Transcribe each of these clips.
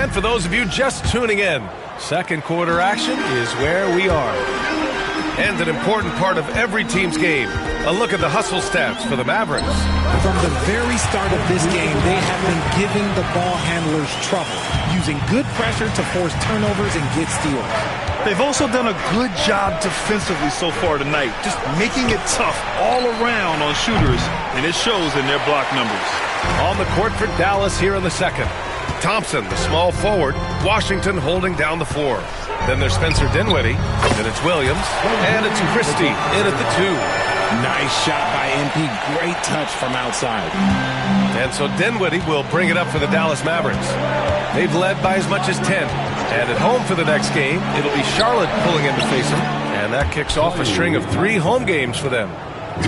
And for those of you just tuning in, second quarter action is where we are. And an important part of every team's game, a look at the hustle stats for the Mavericks. From the very start of this game, they have been giving the ball handlers trouble, using good pressure to force turnovers and get steals. They've also done a good job defensively so far tonight, just making it tough all around on shooters, and it shows in their block numbers. On the court for Dallas here in the second. Thompson, the small forward. Washington holding down the 4. Then there's Spencer Dinwiddie. Then it's Williams. And it's Christie in at the 2. Nice shot by MP. Great touch from outside. And so Dinwiddie will bring it up for the Dallas Mavericks. They've led by as much as 10. And at home for the next game, it'll be Charlotte pulling in to face them. And that kicks off a string of 3 home games for them.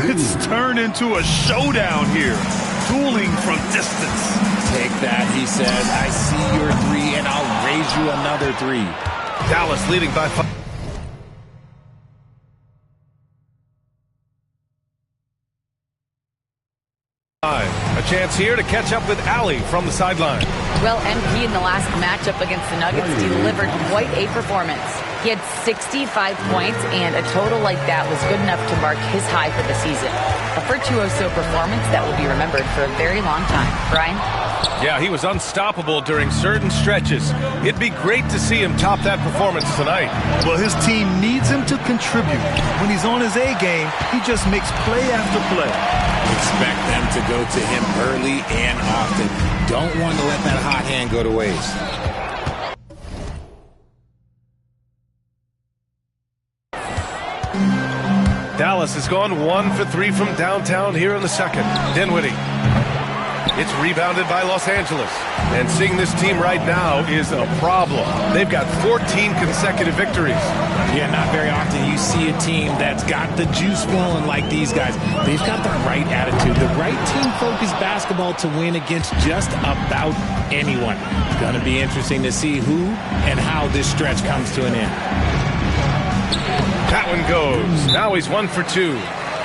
It's turned into a showdown here. Dueling from distance. Take that, he says. I see your 3, and I'll raise you another 3. Dallas leading by 5. A chance here to catch up with Allie from the sideline. Well, MP in the last matchup against the Nuggets delivered quite a performance. He had 65 points, and a total like that was good enough to mark his high for the season. A virtuoso performance that will be remembered for a very long time. Brian? Yeah, he was unstoppable during certain stretches. It'd be great to see him top that performance tonight. Well, his team needs him to contribute. When he's on his A game, he just makes play after play. Expect them to go to him early and often. Don't want to let that hot hand go to waste. Dallas has gone 1 for 3 from downtown here in the second. Dinwiddie. It's rebounded by Los Angeles. And seeing this team right now is a problem. They've got 14 consecutive victories. Yeah, not very often you see a team that's got the juice flowing like these guys. They've got the right attitude, the right team-focused basketball to win against just about anyone. It's going to be interesting to see who and how this stretch comes to an end. That one goes. Now he's 1 for 2.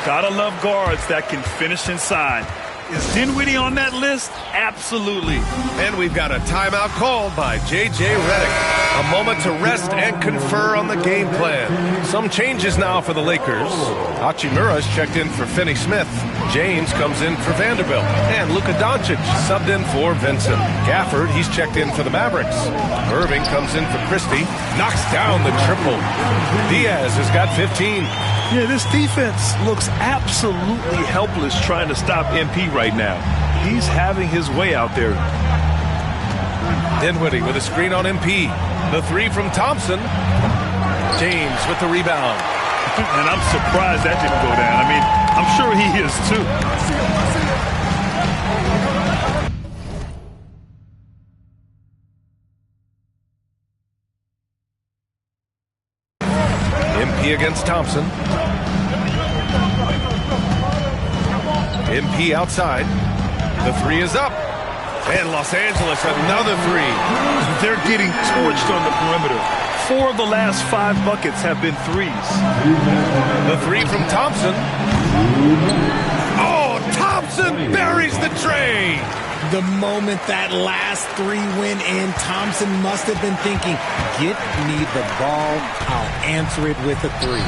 Gotta love guards that can finish inside. Is Dinwiddie on that list? Absolutely. And we've got a timeout called by J.J. Redick. A moment to rest and confer on the game plan. Some changes now for the Lakers. Hachimura's checked in for Finney-Smith. James comes in for Vanderbilt. And Luka Doncic subbed in for Vincent. Gafford, he's checked in for the Mavericks. Irving comes in for Christie. Knocks down the triple. Diaz has got 15. Yeah, this defense looks absolutely helpless trying to stop MP right now. He's having his way out there. Dinwiddie with a screen on MP. The 3 from Thompson. James with the rebound. And I'm surprised that didn't go down. I mean, I'm sure he is too. MP against Thompson. MP outside. The 3 is up. And Los Angeles another 3. They're getting torched on the perimeter. 4 of the last 5 buckets have been 3s. The 3 from Thompson. Oh, Thompson buries the tray. The moment that last 3 went in, Thompson must have been thinking, get me the ball, I'll answer it with a 3.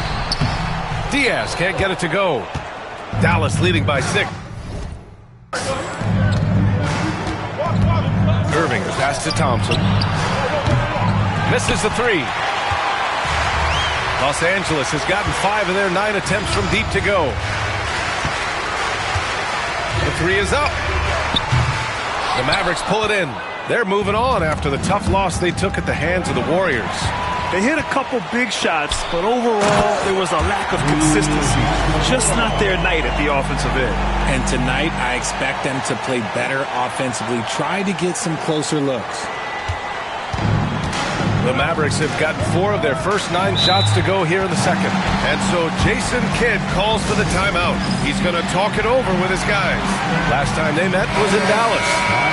Diaz can't get it to go. Dallas leading by 6. Irving pass to Thompson. Misses the 3. Los Angeles has gotten 5 of their 9 attempts from deep to go. The 3 is up. The Mavericks pull it in. They're moving on after the tough loss they took at the hands of the Warriors. They hit a couple big shots, but overall, there was a lack of consistency. Just not their night at the offensive end. And tonight, I expect them to play better offensively. Try to get some closer looks. The Mavericks have gotten 4 of their first 9 shots to go here in the second. And so Jason Kidd calls for the timeout. He's going to talk it over with his guys. Last time they met was in Dallas.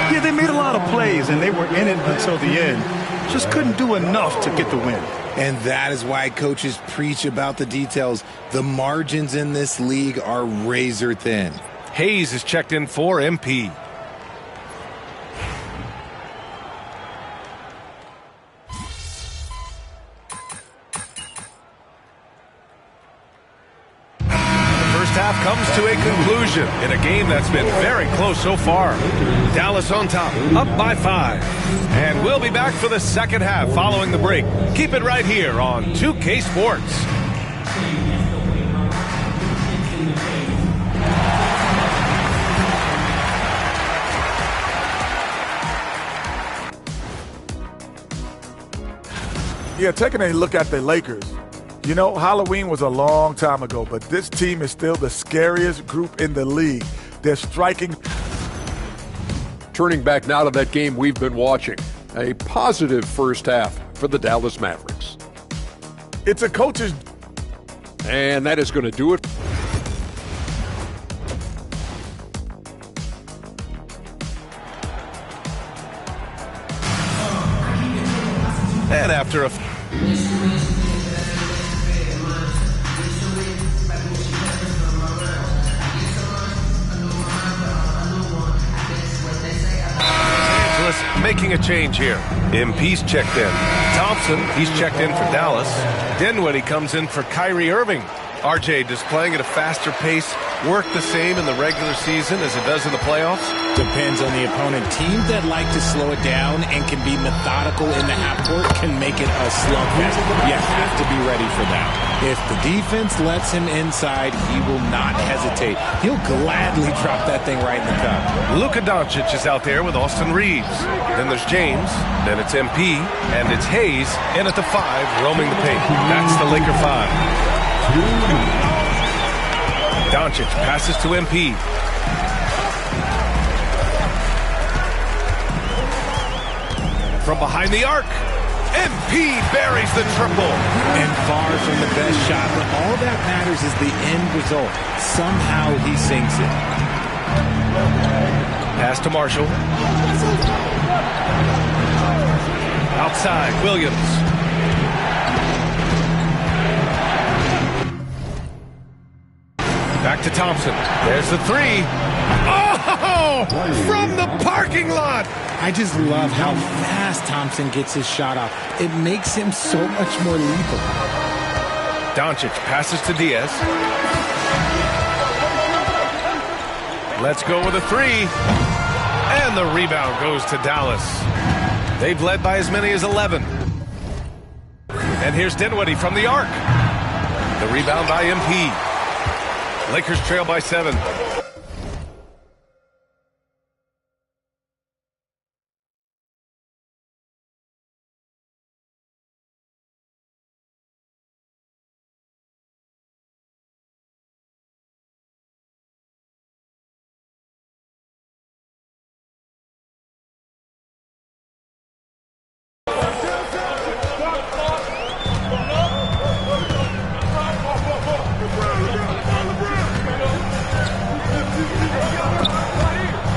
Yeah, they made a lot of plays, and they were in it until the end. Just couldn't do enough to get the win. And that is why coaches preach about the details. The margins in this league are razor thin. Hayes is checked in for MP. first half comes to a conclusion in a game that's been very close so far. Dallas on top, up by 5. And we'll be back for the second half following the break. Keep it right here on 2K Sports. Yeah, taking a look at the Lakers. You know, Halloween was a long time ago, but this team is still the scariest group in the league. They're striking. Turning back now to that game we've been watching. A positive first half for the Dallas Mavericks. It's a coach's. And that is going to do it. And after a making a change here. MP's checked in. Thompson, he's checked in for Dallas. Dinwiddie comes in for Kyrie Irving. RJ displaying at a faster pace, work the same in the regular season as it does in the playoffs? Depends on the opponent. Teams that like to slow it down and can be methodical in the half court can make it a slugfest. You have to be ready for that. If the defense lets him inside, he will not hesitate. He'll gladly drop that thing right in the cup. Luka Doncic is out there with Austin Reeves. Then there's James, then it's MP, and it's Hayes in at the 5, roaming the paint. That's the Laker 5. Doncic passes to MP. From behind the arc, MP buries the triple. And far from the best shot, but all that matters is the end result. Somehow he sinks it. Pass to Marshall. Outside, Williams. Back to Thompson. There's the 3. Oh! From the parking lot! I just love how fast Thompson gets his shot off. It makes him so much more lethal. Doncic passes to Diaz. Let's go with a 3. And the rebound goes to Dallas. They've led by as many as 11. And here's Dinwiddie from the arc. The rebound by MP. Lakers trail by 7.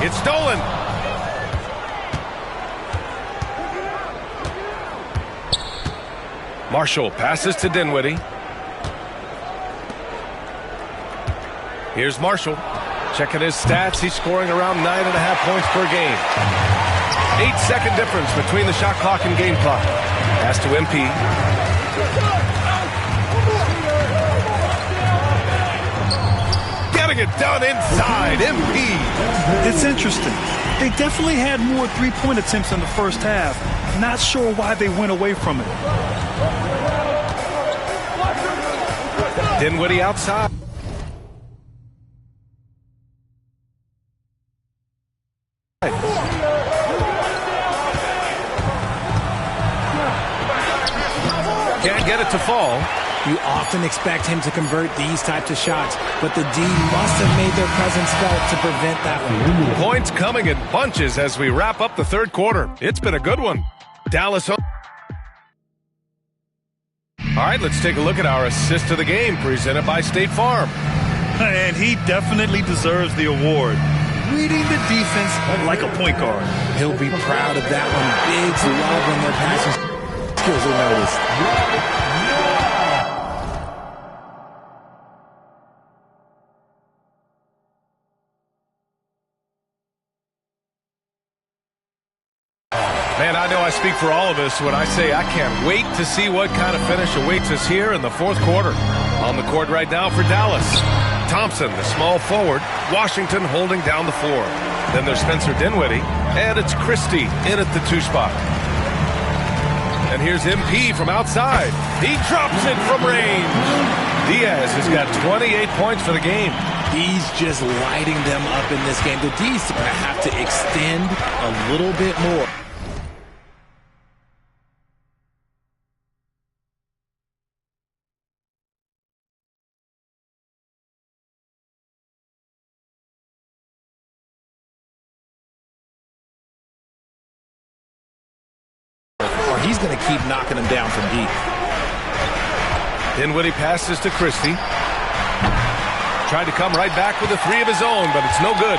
It's stolen. Marshall passes to Dinwiddie. Here's Marshall. Checking his stats. He's scoring around 9.5 points per game. 8-second difference between the shot clock and game clock. Pass to MP. Getting it done inside, MP. It's interesting. They definitely had more three-point attempts in the first half. Not sure why they went away from it. Dinwiddie outside. Can't get it to fall. You often expect him to convert these types of shots, but the D must have made their presence felt to prevent that one. Points coming in bunches as we wrap up the third quarter. It's been a good one. Dallas. All right, let's take a look at our assist of the game presented by State Farm. And he definitely deserves the award. Reading the defense like a point guard. He'll be proud of that one. Bigs love when their passing skills are noticed. Man, I know I speak for all of us when I say I can't wait to see what kind of finish awaits us here in the fourth quarter. On the court right now for Dallas. Thompson, the small forward. Washington holding down the floor. Then there's Spencer Dinwiddie, and it's Christie in at the 2 spot. And here's MP from outside. He drops it from range. Diaz has got 28 points for the game. He's just lighting them up in this game. The D's are going to have to extend a little bit more. He's going to keep knocking them down from deep. Dinwiddie passes to Christie. Tried to come right back with a 3 of his own, but it's no good.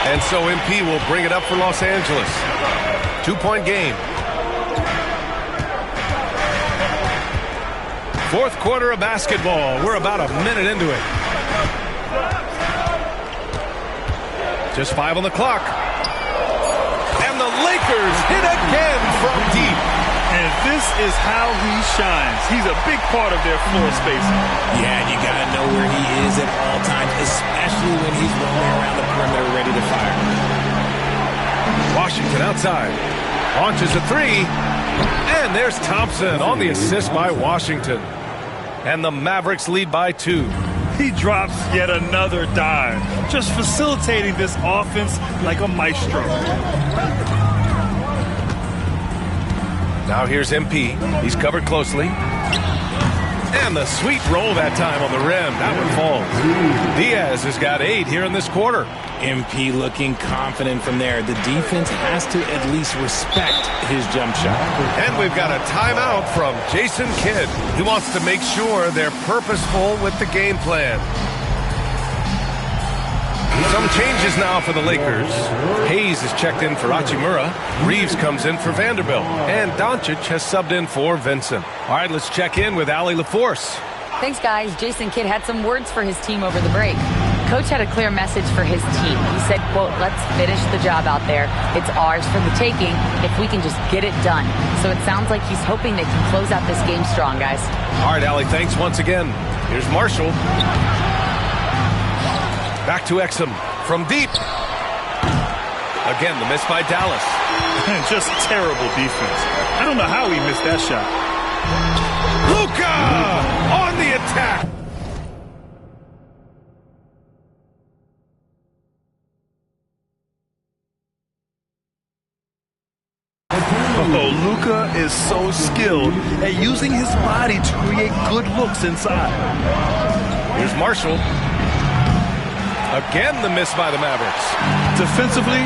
And so MP will bring it up for Los Angeles. 2-point game. Fourth quarter of basketball. We're about a minute into it. Just 5 on the clock. And the Lakers hit again from deep. And this is how he shines. He's a big part of their floor spacing. Yeah, and you got to know where he is at all times, especially when he's roaming around the perimeter ready to fire. Washington outside. Launches a 3. And there's Thompson on the assist by Washington. And the Mavericks lead by 2. He drops yet another dime, just facilitating this offense like a maestro. Now here's MP. He's covered closely. And the sweet roll that time on the rim. That one falls. Diaz has got 8 here in this quarter. MP looking confident from there. The defense has to at least respect his jump shot. And we've got a timeout from Jason Kidd. He wants to make sure they're purposeful with the game plan. Some changes now for the Lakers. Hayes is checked in for Hachimura. Reeves comes in for Vanderbilt. And Doncic has subbed in for Vincent. All right, let's check in with Allie LaForce. Thanks, guys. Jason Kidd had some words for his team over the break. Coach had a clear message for his team. He said, quote, "Let's finish the job out there. It's ours for the taking if we can just get it done." So it sounds like he's hoping they can close out this game strong, guys. All right, Allie, thanks once again. Here's Marshall. Back to Exum from deep. Again, the miss by Dallas. Just terrible defense. I don't know how he missed that shot. Luka on the attack. Oh, Luka is so skilled at using his body to create good looks inside. Here's Marshall. Again, the miss by the Mavericks. Defensively,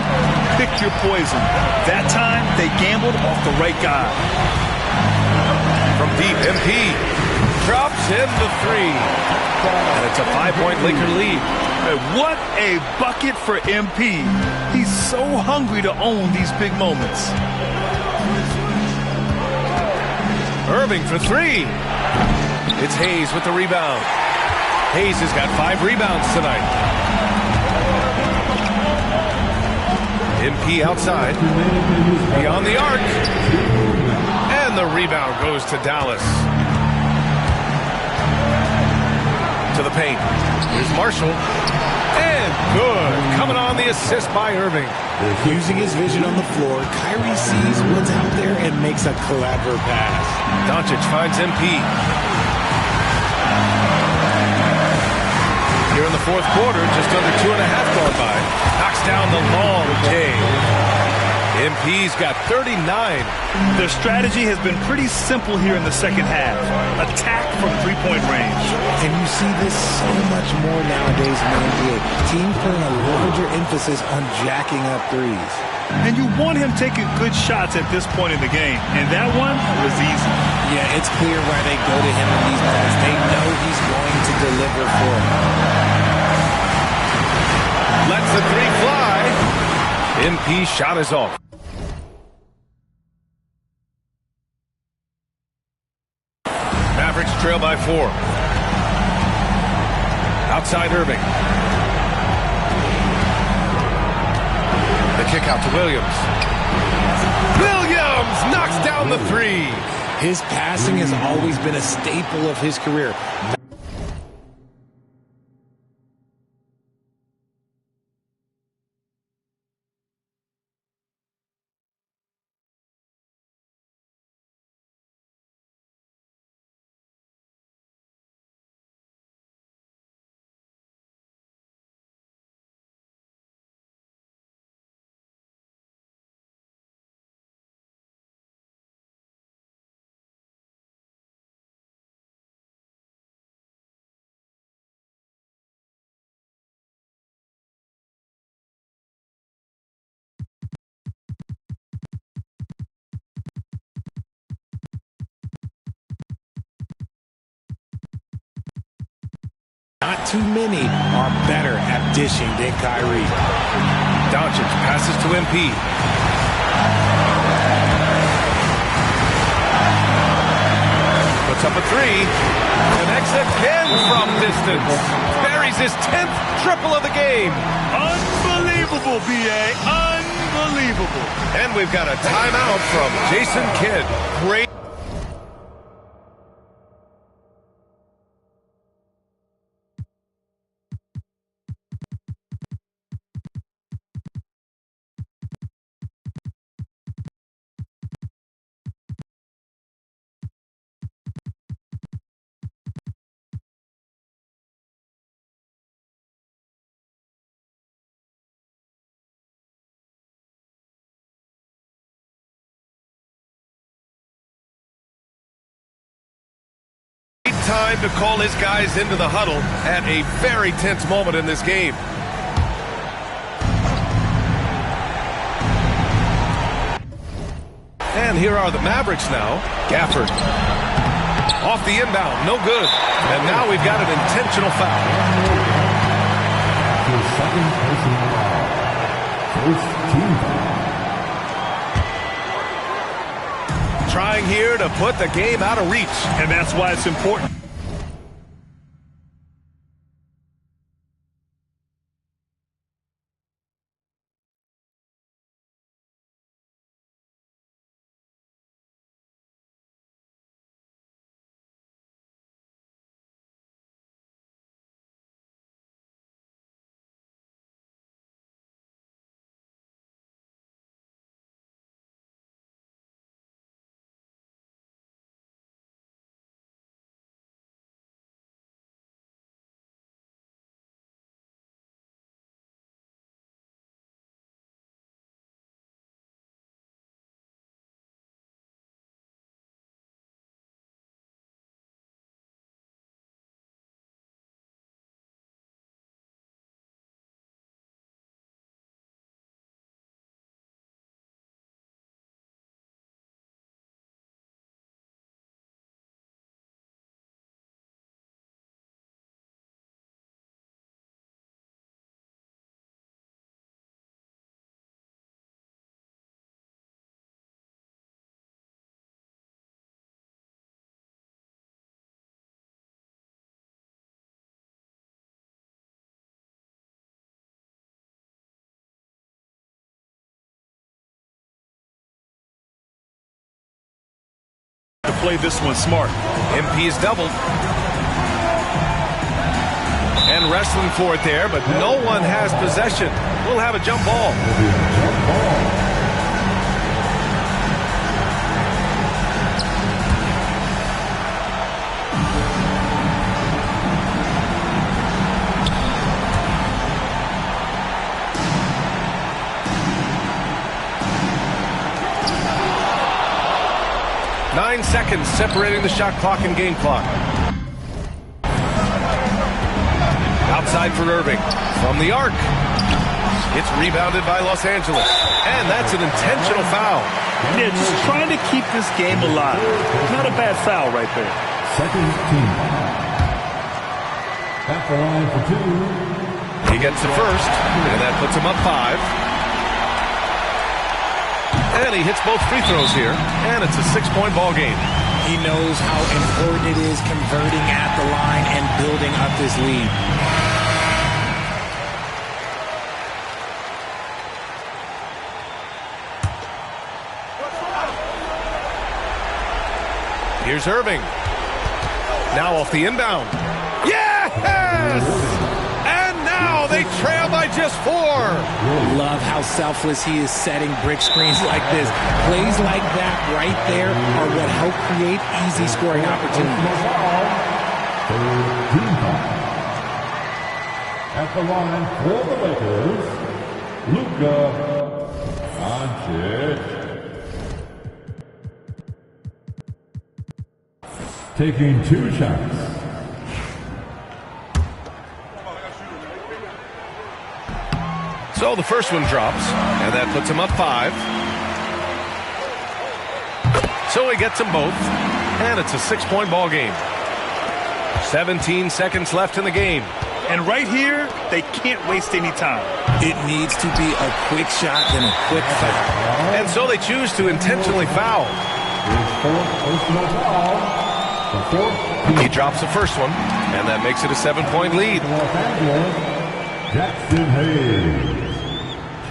pick your poison. That time, they gambled off the right guy. From deep, MP drops in the 3. And it's a 5-point Laker lead. And what a bucket for MP. He's so hungry to own these big moments. Irving for 3. It's Hayes with the rebound. Hayes has got 5 rebounds tonight. MP outside. Beyond the arc. And the rebound goes to Dallas. To the paint. Here's Marshall. And good. Coming on the assist by Irving. Using his vision on the floor, Kyrie sees what's out there and makes a clever pass. Doncic finds MP. Here in the fourth quarter, just under 2.5 gone by. Knocks down the long J. MP's got 39. Their strategy has been pretty simple here in the second half. Attack from three-point range. And you see this so much more nowadays in the NBA. Teams putting a larger emphasis on jacking up threes. And you want him taking good shots at this point in the game. And that one was easy. Yeah, it's clear why they go to him in these moments. They know he's going to deliver for them. Lets the 3 fly. MP's shot is off. Mavericks trail by 4. Outside Irving. The kick out to Williams. Williams knocks down the 3. His passing has always been a staple of his career. Not too many are better at dishing than Kyrie. Doncic passes to MP. Puts up a three. Connects again from distance. Buries his 10th triple of the game. Unbelievable, B.A. Unbelievable. And we've got a timeout from Jason Kidd. Great. Time to call his guys into the huddle at a very tense moment in this game. And here are the Mavericks now. Gafford. Off the inbound, no good. And now we've got an intentional foul. The second personal foul. First team foul. Trying here to put the game out of reach. And that's why it's important. To play this one smart. MP's doubled. And wrestling for it there, but no one has possession. We'll have a jump ball. Jump ball. 9 seconds separating the shot clock and game clock. Outside for Irving. From the arc. It's rebounded by Los Angeles. And that's an intentional foul. Yeah, just trying to keep this game alive. Not a bad foul right there. Second team. At the line for two. He gets the first, and that puts him up 5. And he hits both free throws here, and it's a 6-point ball game. He knows how important it is converting at the line and building up this lead. Here's Irving. Now off the inbound. Yes! And now they trail by just 4. Love how selfless he is setting brick screens like this. Plays like that right there are what help create easy scoring opportunities. At the line for the Lakers, Luka Doncic. Taking 2 shots. So the first one drops, and that puts him up 5. So he gets them both, and it's a 6-point ball game. 17 seconds left in the game. And right here, they can't waste any time. It needs to be a quick shot and a quick foul. And so they choose to intentionally foul. He drops the first one, and that makes it a 7-point lead. Jackson Hayes,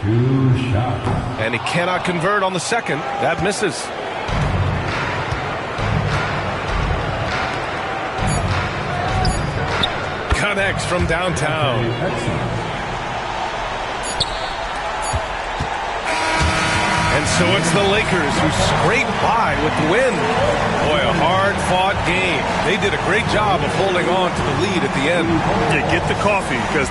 2 shots. And he cannot convert on the second. That misses. Connects from downtown. And so it's the Lakers who scrape by with the win. Boy, a hard-fought game. They did a great job of holding on to the lead at the end. Yeah, get the coffee, because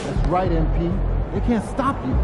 That's right, MP. They can't stop you.